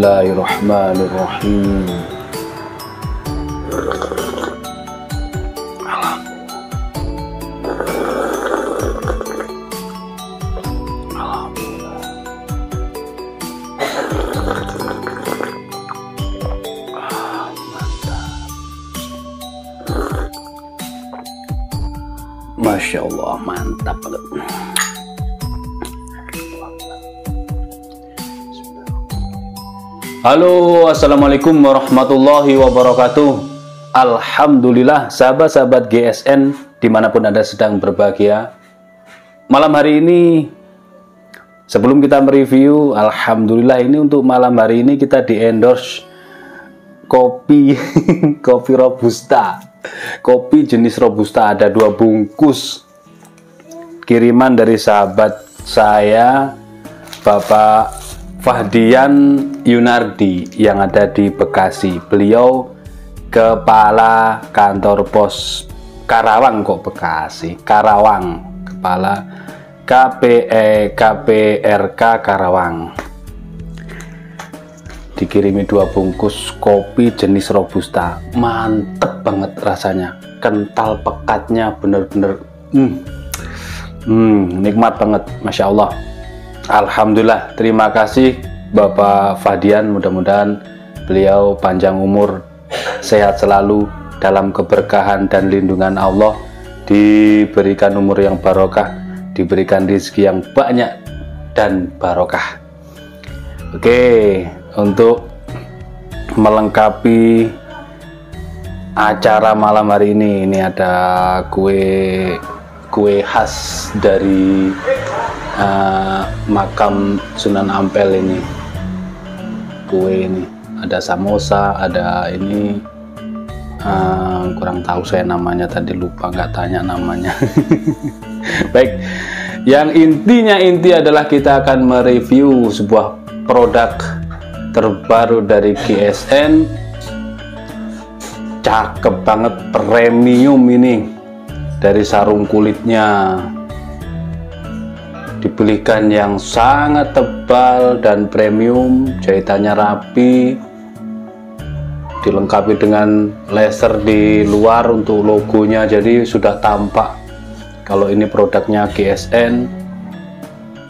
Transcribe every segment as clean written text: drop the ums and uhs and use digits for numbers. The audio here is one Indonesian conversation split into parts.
Bismillahirrahmanirrahim. Masya Allah, mantap banget. Halo, assalamualaikum warahmatullahi wabarakatuh. Alhamdulillah, sahabat-sahabat GSN dimanapun Anda sedang berbahagia. Malam hari ini, sebelum kita mereview, alhamdulillah ini untuk malam hari ini kita di-endorse kopi kopi Robusta. Kopi jenis Robusta ada 2 bungkus kiriman dari sahabat saya, Bapak Fahdian Yunardi yang ada di Bekasi. Beliau kepala kantor pos Karawang, kok Bekasi, Karawang, kepala KPRK Karawang. Dikirimi 2 bungkus kopi jenis Robusta, mantep banget rasanya, kental pekatnya bener-bener nikmat banget, Masya Allah. Alhamdulillah, terima kasih Bapak Fahdian, mudah-mudahan beliau panjang umur, sehat selalu, dalam keberkahan dan lindungan Allah, diberikan umur yang barokah, diberikan rezeki yang banyak dan barokah. Oke, untuk melengkapi acara malam hari ini ada kue khas dari makam Sunan Ampel ini. Kue ini ada samosa, ada ini kurang tahu saya namanya, tadi lupa, nggak tanya namanya. Baik, yang inti adalah kita akan mereview sebuah produk terbaru dari GSN. Cakep banget, premium ini, dari sarung kulitnya dibelikan yang sangat tebal dan premium, jahitannya rapi, dilengkapi dengan laser di luar untuk logonya, jadi sudah tampak kalau ini produknya GSN.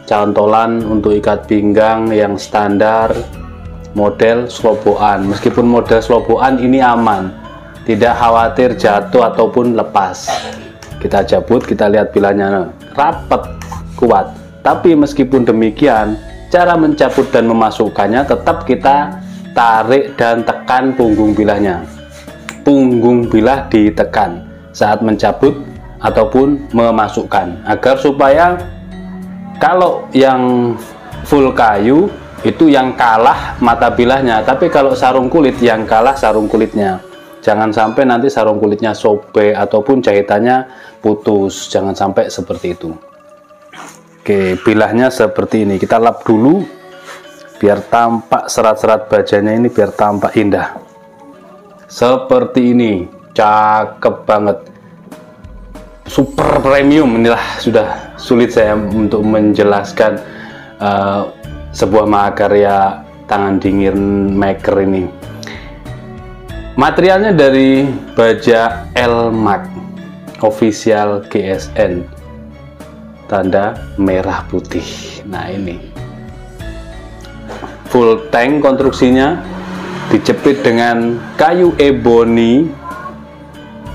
Cantolan untuk ikat pinggang yang standar, model sloboan. Meskipun model sloboan ini aman, tidak khawatir jatuh ataupun lepas. Kita cabut, kita lihat bilahnya rapat, kuat. Tapi meskipun demikian, cara mencabut dan memasukkannya tetap kita tarik dan tekan punggung bilahnya. Punggung bilah ditekan saat mencabut ataupun memasukkan, agar supaya kalau yang full kayu itu yang kalah mata bilahnya, tapi kalau sarung kulit yang kalah sarung kulitnya. Jangan sampai nanti sarung kulitnya sobek ataupun jahitannya putus, jangan sampai seperti itu. Oke, bilahnya seperti ini, kita lap dulu biar tampak serat-serat bajanya ini, biar tampak indah. Seperti ini, cakep banget, super premium. Inilah, sudah sulit saya untuk menjelaskan sebuah mahakarya tangan dingin maker ini. Materialnya dari baja Elmac official GSN, tanda merah putih. Nah, ini full tank konstruksinya, dijepit dengan kayu ebony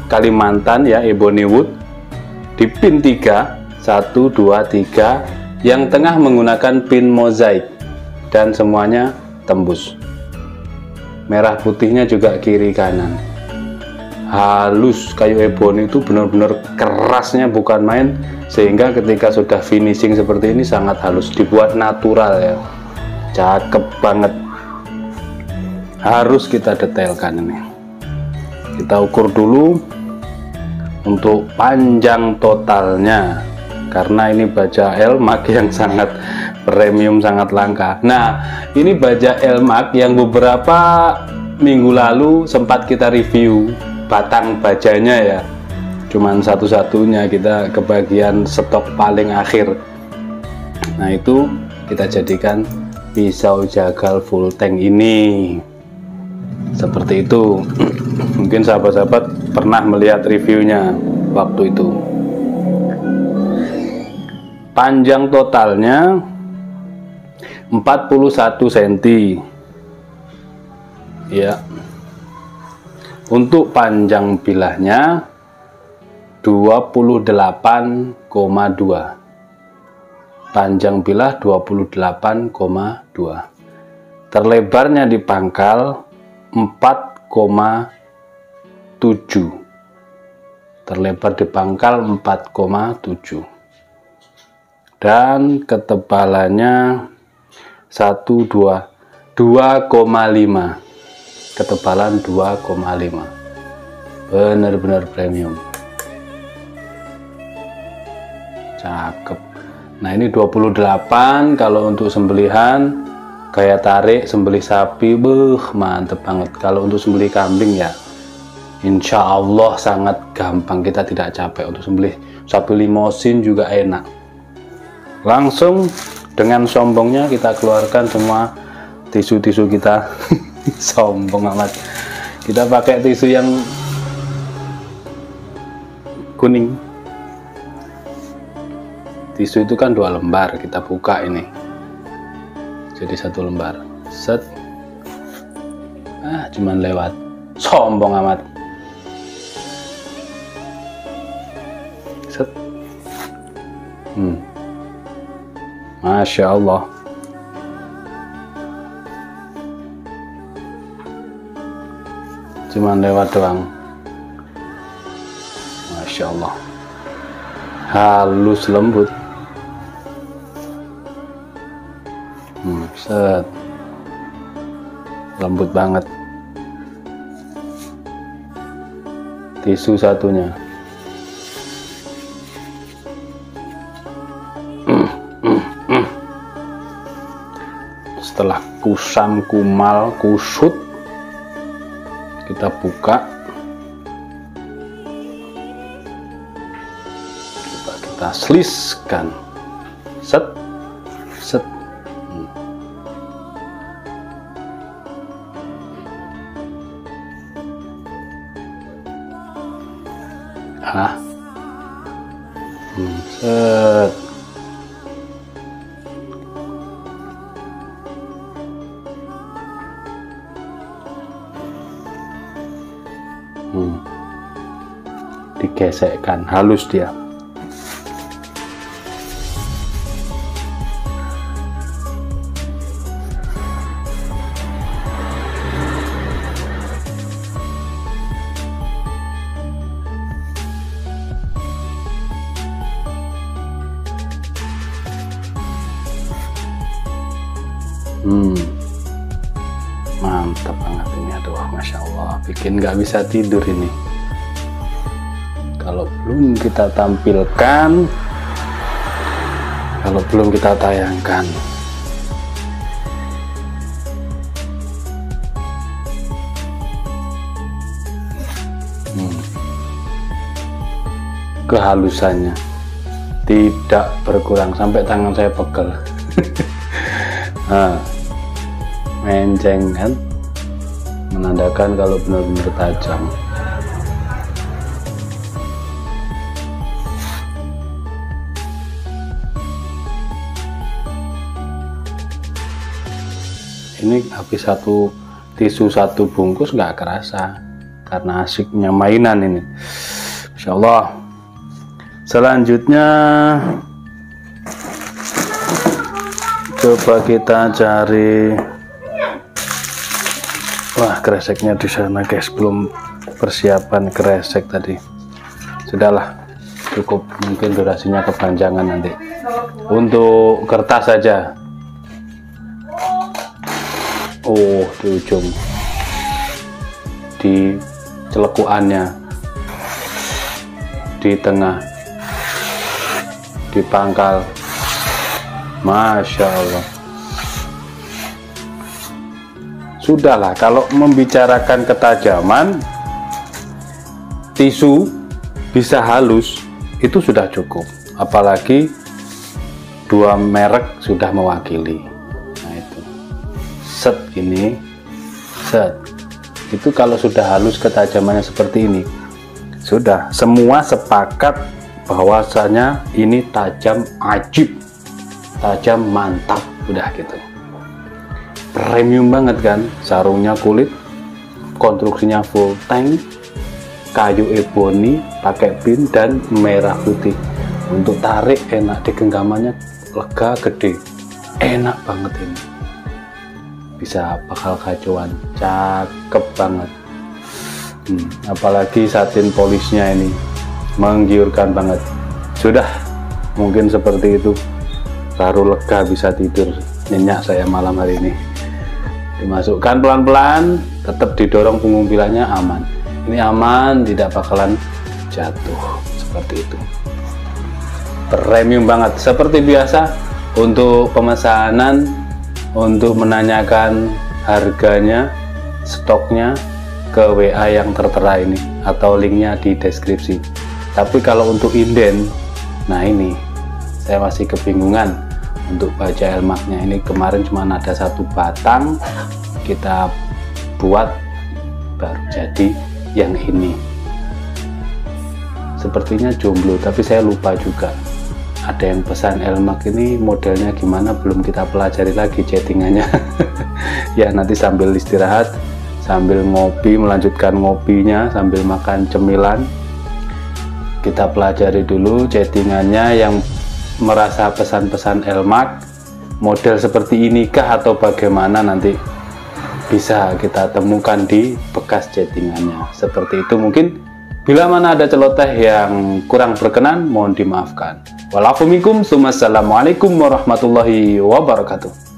Kalimantan ya, ebony wood, di pin 3, 1, 2, 3, yang tengah menggunakan pin mozaik dan semuanya tembus. Merah putihnya juga kiri kanan, halus. Kayu ebony itu benar-benar kerasnya bukan main, sehingga ketika sudah finishing seperti ini sangat halus, dibuat natural ya, cakep banget. Harus kita detailkan ini. Kita ukur dulu untuk panjang totalnya, karena ini baja Elmac yang sangat premium, sangat langka. Nah, ini baja Elmac yang beberapa minggu lalu sempat kita review batang bajanya ya, cuman satu-satunya, kita kebagian stok paling akhir. Nah, itu kita jadikan pisau jagal full tank ini. Seperti itu. Mungkin sahabat-sahabat pernah melihat reviewnya waktu itu. Panjang totalnya 41 cm ya. Untuk panjang bilahnya 28,2. Panjang bilah 28,2. Terlebarnya di pangkal 4,7. Terlebar di pangkal 4,7. Dan ketebalannya 2,5. Ketebalan 2,5. Benar-benar premium. Cakep. Nah, ini 28. Kalau untuk sembelihan kayak tarik sembelih sapi, mantep banget. Kalau untuk sembelih kambing ya insya Allah sangat gampang, kita tidak capek. Untuk sembelih sapi limosin juga enak. Langsung dengan sombongnya kita keluarkan semua tisu-tisu kita. Sombong amat. Kita pakai tisu yang kuning. Tisu itu kan 2 lembar, kita buka ini jadi 1 lembar. Set. Cuman lewat. Sombong amat. Set. Masya Allah. Cuman lewat doang. Masya Allah. Halus lembut. Set. Lembut banget. Tisu satunya. Setelah kusam, kumal, kusut, kita buka. Kita seliskan. Set. Set. Set. Digesekkan, halus dia. Mantap banget ini. Aduh, Masya Allah, bikin nggak bisa tidur ini kalau belum kita tampilkan, kalau belum kita tayangkan. Kehalusannya tidak berkurang sampai tangan saya pegel. Menceng kan, menandakan kalau benar-benar tajam. Ini habis tisu satu bungkus nggak kerasa karena asiknya mainan ini. Insya Allah. Selanjutnya coba kita cari. Wah, kreseknya di sana guys, belum persiapan kresek tadi. Sudahlah, cukup, mungkin durasinya kepanjangan nanti. Untuk kertas saja. Oh, di ujung, di celekuannya, di tengah, di pangkal. Masya Allah. Sudahlah, kalau membicarakan ketajaman, tisu bisa halus itu sudah cukup. Apalagi 2 merek sudah mewakili. Nah itu. set ini, set. Itu kalau sudah halus ketajamannya seperti ini, sudah semua sepakat bahwasanya ini tajam ajib, tajam mantap, udah gitu. Premium banget kan, sarungnya kulit, konstruksinya full tank, kayu ebony, pakai pin dan merah putih. Untuk tarik enak, di genggamannya lega, gede, enak banget ini. Bisa bakal kacauan, cakep banget. Apalagi satin polisnya ini menggiurkan banget. Sudah, mungkin seperti itu, baru lega bisa tidur nyenyak saya malam hari ini. Dimasukkan pelan-pelan, tetap didorong punggung pilanya aman. Ini aman, tidak bakalan jatuh seperti itu. Premium banget. Seperti biasa, untuk pemesanan, untuk menanyakan harganya, stoknya, ke WA yang tertera ini atau linknya di deskripsi. Tapi kalau untuk inden, nah ini saya masih kebingungan untuk baja elmaknya. Ini kemarin cuma ada satu batang, kita buat baru jadi yang ini. Sepertinya jomblo, tapi saya lupa juga. Ada yang pesan elmak ini modelnya gimana, belum kita pelajari lagi chattingannya. Ya nanti sambil istirahat, sambil ngopi, melanjutkan ngopinya sambil makan cemilan, kita pelajari dulu chattingannya. Yang merasa pesan-pesan elmak model seperti inikah atau bagaimana, nanti bisa kita temukan di bekas chattingannya. Seperti itu. Mungkin bila mana ada celoteh yang kurang berkenan, mohon dimaafkan. Walafumikum, assalamualaikum warahmatullahi wabarakatuh.